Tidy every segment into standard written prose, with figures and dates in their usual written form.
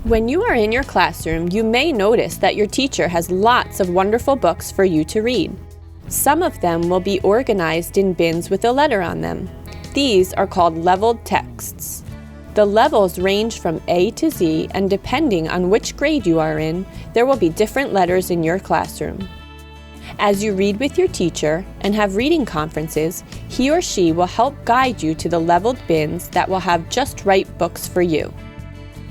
When you are in your classroom, you may notice that your teacher has lots of wonderful books for you to read. Some of them will be organized in bins with a letter on them. These are called leveled texts. The levels range from A to Z, and depending on which grade you are in, there will be different letters in your classroom. As you read with your teacher and have reading conferences, he or she will help guide you to the leveled bins that will have just right books for you.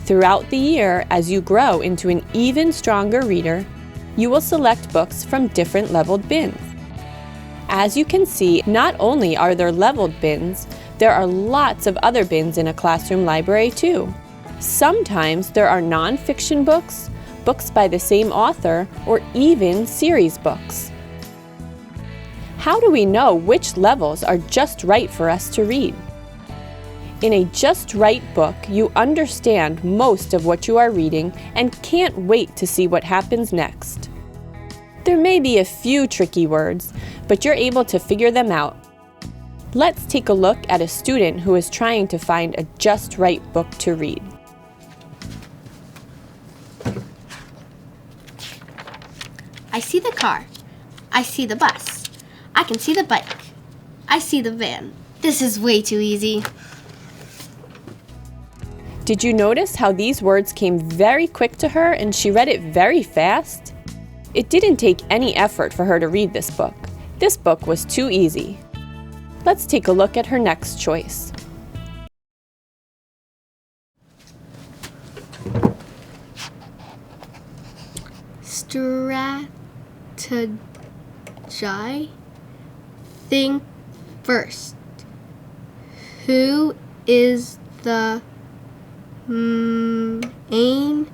Throughout the year, as you grow into an even stronger reader, you will select books from different leveled bins. As you can see, not only are there leveled bins, there are lots of other bins in a classroom library too. Sometimes there are non-fiction books, books by the same author, or even series books. How do we know which levels are just right for us to read? In a just right book, you understand most of what you are reading and can't wait to see what happens next. There may be a few tricky words, but you're able to figure them out. Let's take a look at a student who is trying to find a just right book to read. I see the car. I see the bus. I can see the bike. I see the van. This is way too easy. Did you notice how these words came very quick to her and she read it very fast? It didn't take any effort for her to read this book. This book was too easy. Let's take a look at her next choice. Strategize. Think first. Who is the main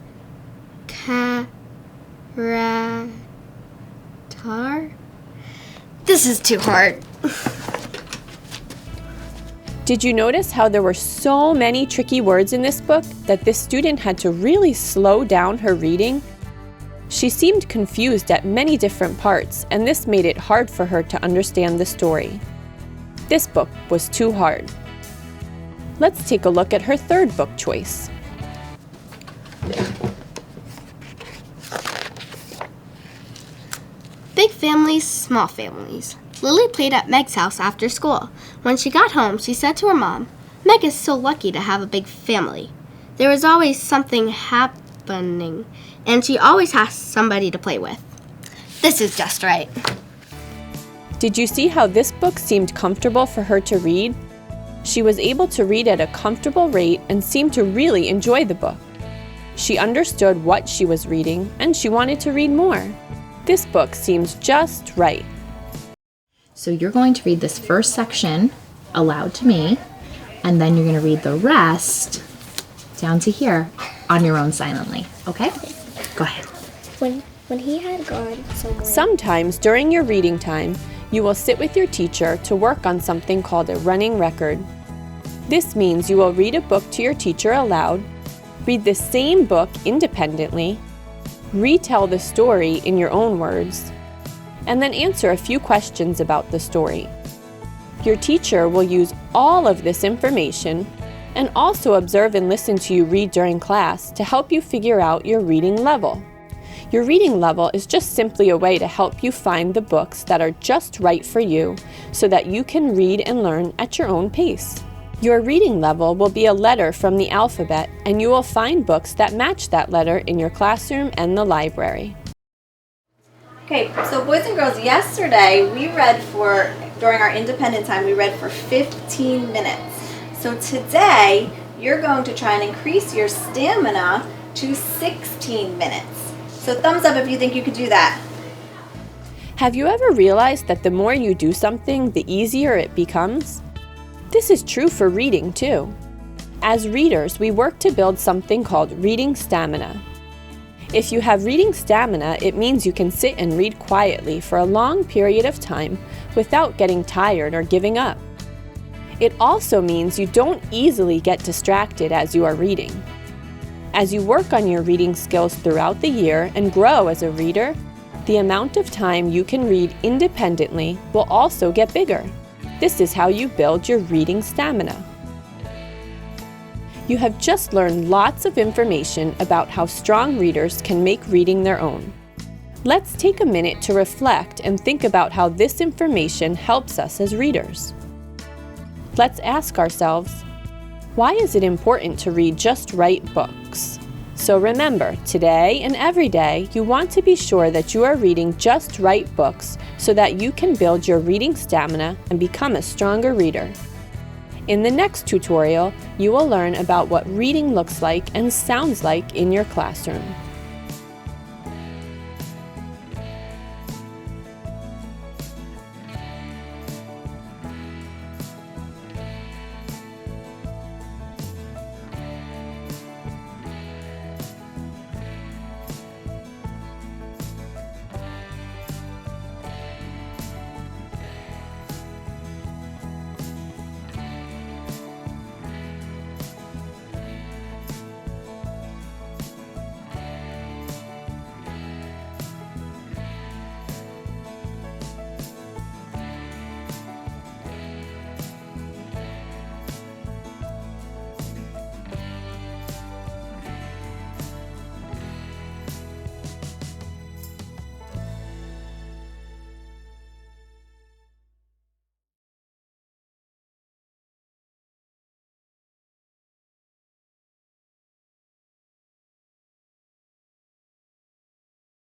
character? This is too hard. Did you notice how there were so many tricky words in this book that this student had to really slow down her reading? She seemed confused at many different parts, and this made it hard for her to understand the story. This book was too hard. Let's take a look at her third book choice. Big families, small families. Lily played at Meg's house after school. When she got home, she said to her mom, "Meg is so lucky to have a big family. There is always something happening, and she always has somebody to play with." This is just right. Did you see how this book seemed comfortable for her to read? She was able to read at a comfortable rate and seemed to really enjoy the book. She understood what she was reading, and she wanted to read more. This book seems just right. So you're going to read this first section aloud to me, and then you're going to read the rest down to here on your own silently, okay? Go ahead. When he had gone somewhere. Sometimes during your reading time, you will sit with your teacher to work on something called a running record. This means you will read a book to your teacher aloud, read the same book independently, retell the story in your own words, and then answer a few questions about the story. Your teacher will use all of this information and also observe and listen to you read during class to help you figure out your reading level. Your reading level is just simply a way to help you find the books that are just right for you so that you can read and learn at your own pace. Your reading level will be a letter from the alphabet, and you will find books that match that letter in your classroom and the library. Okay, so boys and girls, yesterday during our independent time, we read for 15 minutes. So today, you're going to try and increase your stamina to 16 minutes. So thumbs up if you think you could do that. Have you ever realized that the more you do something, the easier it becomes? This is true for reading too. As readers, we work to build something called reading stamina. If you have reading stamina, it means you can sit and read quietly for a long period of time without getting tired or giving up. It also means you don't easily get distracted as you are reading. As you work on your reading skills throughout the year and grow as a reader, the amount of time you can read independently will also get bigger. This is how you build your reading stamina. You have just learned lots of information about how strong readers can make reading their own. Let's take a minute to reflect and think about how this information helps us as readers. Let's ask ourselves, why is it important to read just right books? So remember, today and every day, you want to be sure that you are reading just right books so that you can build your reading stamina and become a stronger reader. In the next tutorial, you will learn about what reading looks like and sounds like in your classroom.